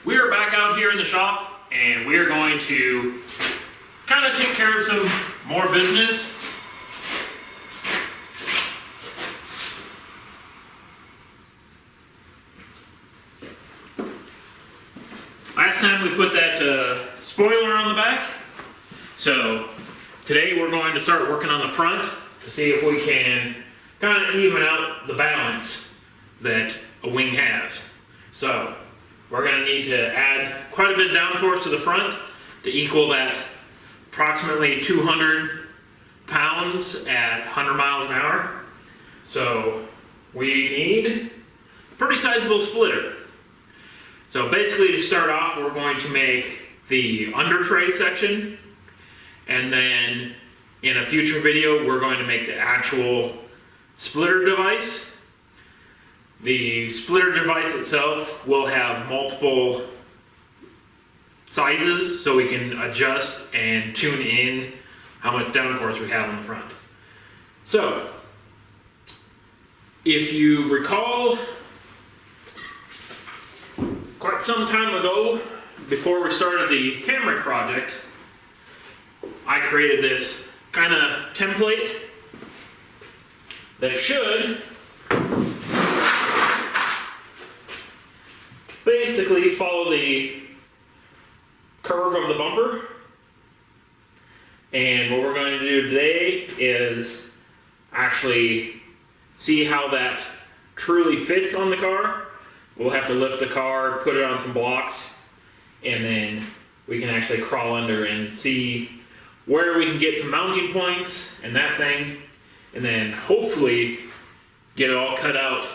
We are back out here in the shop and we are going to kind of take care of some more business. Last time we put that spoiler on the back, so today we're going to start working on the front to see if we can kind of even out the balance that a wing has. So we're going to need to add quite a bit of downforce to the front to equal that approximately 200 pounds at 100 miles an hour. So we need a pretty sizable splitter. So basically, to start off, we're going to make the under tray section, and then in a future video, we're going to make the actual splitter device. The splitter device itself will have multiple sizes, so we can adjust and tune in how much downforce we have on the front. So, if you recall, quite some time ago, before we started the camera project, I created this kind of template that should basically follow the curve of the bumper. And what we're going to do today is actually see how that truly fits on the car. We'll have to lift the car, put it on some blocks, and then we can actually crawl under and see where we can get some mounting points and that thing, and then hopefully get it all cut out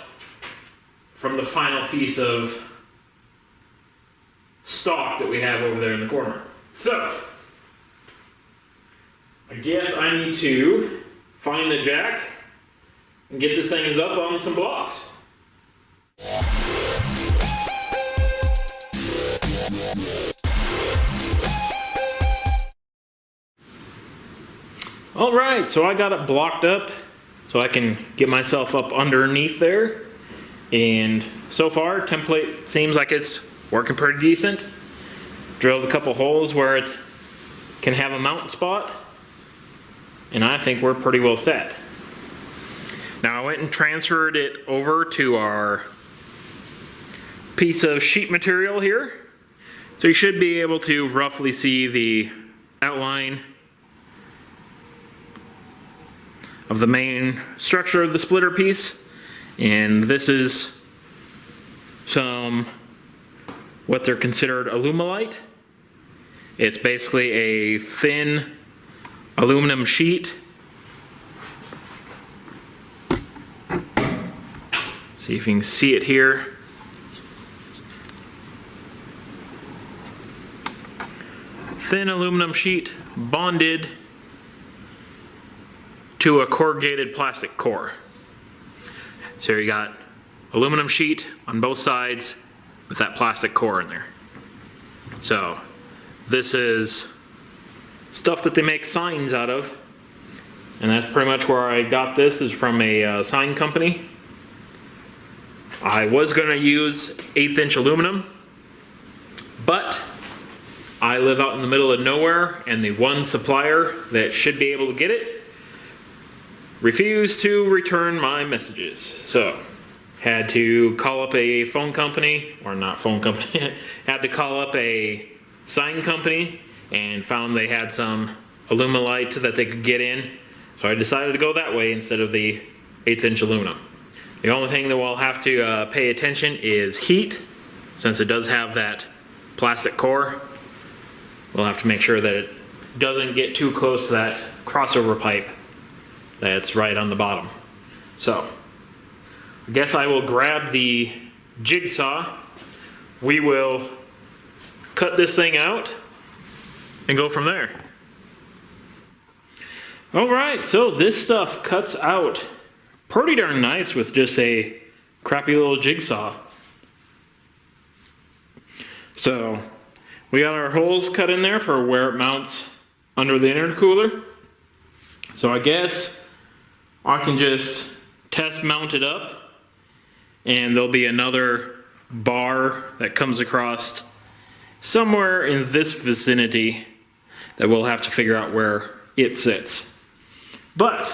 from the final piece of stock that we have over there in the corner. So, I guess I need to find the jack and get this thing up on some blocks. Alright, so I got it blocked up so I can get myself up underneath there, and so far template seems like it's working pretty decent. Drilled a couple holes where it can have a mount spot, and I think we're pretty well set. Now I went and transferred it over to our piece of sheet material here, so you should be able to roughly see the outline of the main structure of the splitter piece. And this is some what they're considered alumilite. It's basically a thin aluminum sheet. See if you can see it here. Thin aluminum sheet bonded to a corrugated plastic core. So you got aluminum sheet on both sides with that plastic core in there. So this is stuff that they make signs out of, and that's pretty much where I got this, is from a sign company. I was going to use 1/8 inch aluminum, but I live out in the middle of nowhere, and the one supplier that should be able to get it refused to return my messages. So had to call up a phone company, or not phone company, had to call up a sign company and found they had some alumilite that they could get in. So I decided to go that way instead of the 1/8 inch aluminum. The only thing that we'll have to pay attention is heat, since it does have that plastic core. We'll have to make sure that it doesn't get too close to that crossover pipe that's right on the bottom. So, I guess I will grab the jigsaw. We will cut this thing out and go from there. Alright, so this stuff cuts out pretty darn nice with just a crappy little jigsaw. So, we got our holes cut in there for where it mounts under the intercooler. So I guess I can just test mount it up, and there'll be another bar that comes across somewhere in this vicinity that we'll have to figure out where it sits. But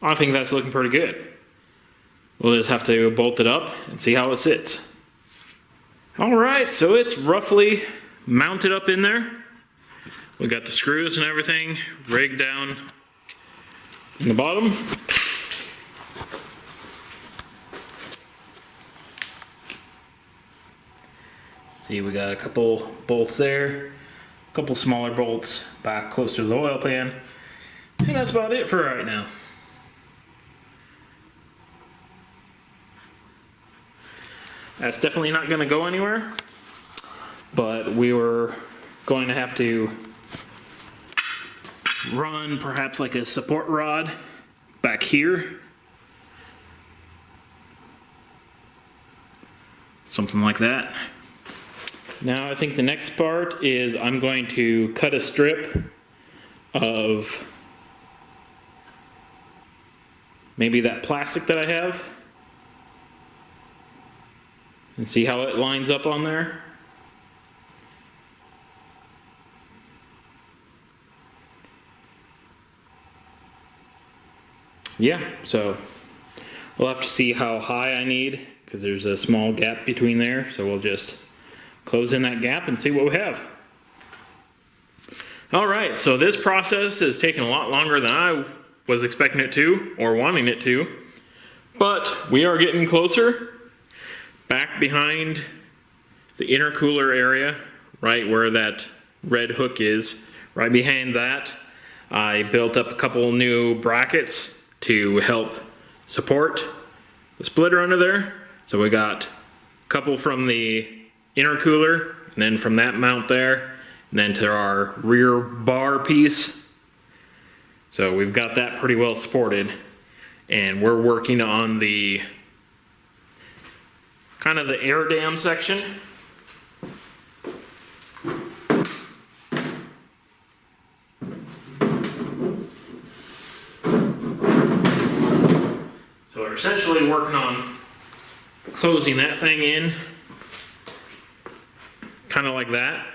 I think that's looking pretty good. We'll just have to bolt it up and see how it sits. All right, so it's roughly mounted up in there. We got the screws and everything rigged down in the bottom. See, we got a couple bolts there, a couple smaller bolts back close to the oil pan, and that's about it for right now. That's definitely not going to go anywhere, but we were going to have to run perhaps like a support rod back here. Something like that. Now I think the next part is I'm going to cut a strip of maybe that plastic that I have and see how it lines up on there. Yeah, so we'll have to see how high I need because there's a small gap between there, so we'll just close in that gap and see what we have. All right, so this process has taken a lot longer than I was expecting it to or wanting it to, but we are getting closer. Back behind the intercooler area, right where that red hook is, right behind that, I built up a couple new brackets to help support the splitter under there. So we got a couple from the intercooler, and then from that mount there, and then to our rear bar piece. So we've got that pretty well supported, and we're working on the kind of the air dam section. So we're essentially working on closing that thing in, kind of like that.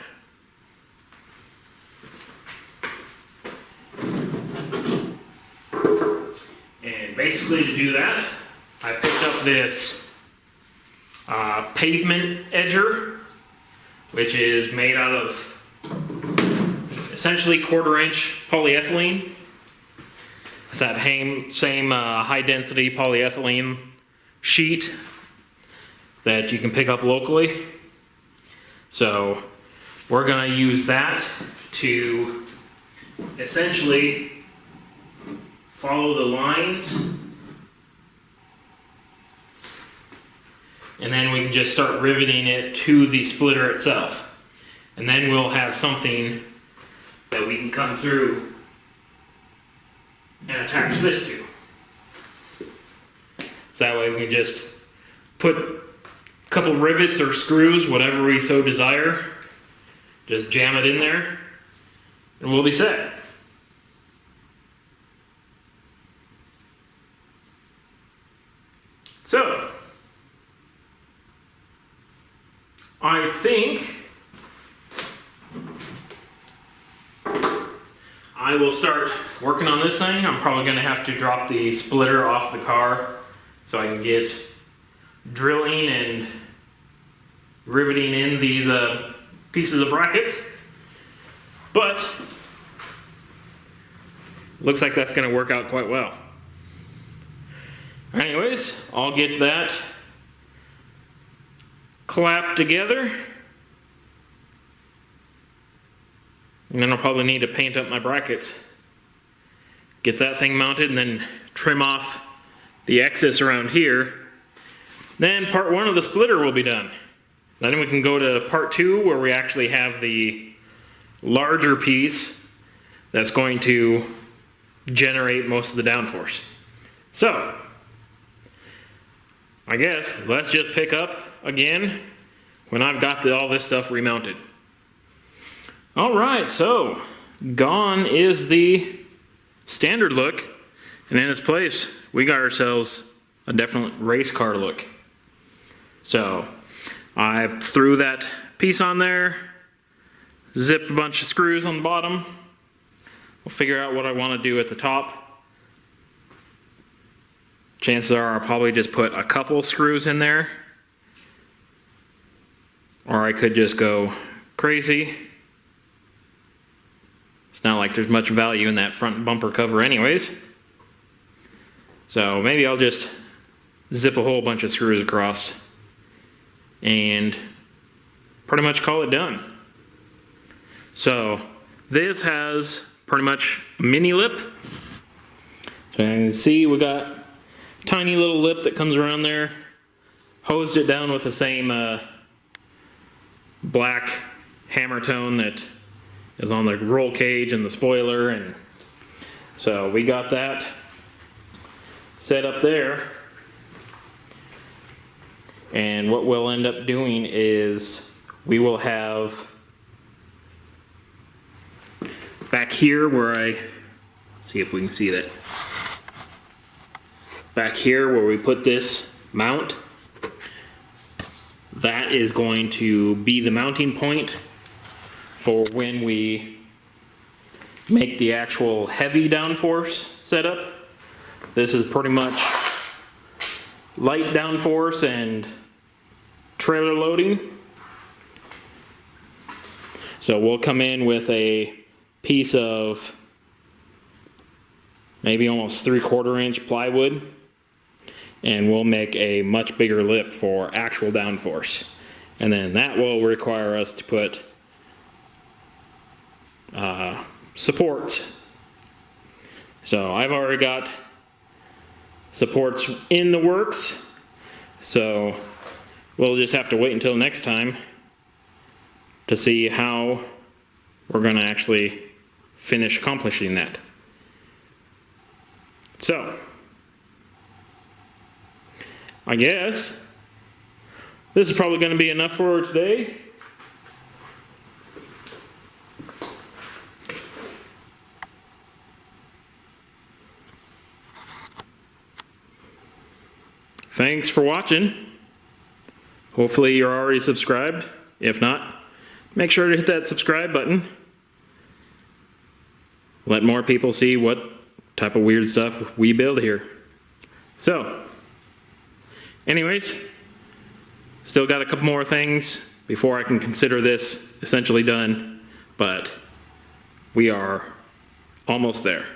And basically to do that, I picked up this pavement edger, which is made out of essentially 1/4-inch polyethylene. It's that same high density polyethylene sheet that you can pick up locally. So we're going to use that to essentially follow the lines, and then we can just start riveting it to the splitter itself. And then we'll have something that we can come through and attach this to. So that way we can just put a couple rivets or screws, whatever we so desire, just jam it in there, and we'll be set. So, I think I will start working on this thing. I'm probably going to have to drop the splitter off the car so I can get drilling and riveting in these pieces of bracket. But looks like that's going to work out quite well. Anyways, I'll get that clapped together, and then I'll probably need to paint up my brackets, get that thing mounted, and then trim off the excess around here. Then part 1 of the splitter will be done. Then we can go to part 2 where we actually have the larger piece that's going to generate most of the downforce. So I guess let's just pick up again when I've got all this stuff remounted. Alright, so gone is the standard look, and in its place we got ourselves a definite race car look. So I threw that piece on there, zipped a bunch of screws on the bottom. We'll figure out what I want to do at the top. Chances are I'll probably just put a couple screws in there, or I could just go crazy. It's not like there's much value in that front bumper cover anyways. So maybe I'll just zip a whole bunch of screws across and pretty much call it done. So this has pretty much a mini lip. So you can see we got a tiny little lip that comes around there. Hosed it down with the same black hammer tone that is on the roll cage and the spoiler, and so we got that set up there. And what we'll end up doing is we will have back here where see if we can see that. Back here where we put this mount, that is going to be the mounting point for when we make the actual heavy downforce setup. This is pretty much light downforce and trailer loading. So we'll come in with a piece of maybe almost 3/4 inch plywood, and we'll make a much bigger lip for actual downforce. And then that will require us to put supports. So I've already got supports in the works, so we'll just have to wait until next time to see how we're going to actually finish accomplishing that. So I guess this is probably going to be enough for today. Thanks for watching. Hopefully you're already subscribed. If not, make sure to hit that subscribe button. Let more people see what type of weird stuff we build here. So, anyways, still got a couple more things before I can consider this essentially done, but we are almost there.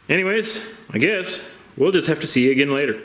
Anyways, I guess we'll just have to see you again later.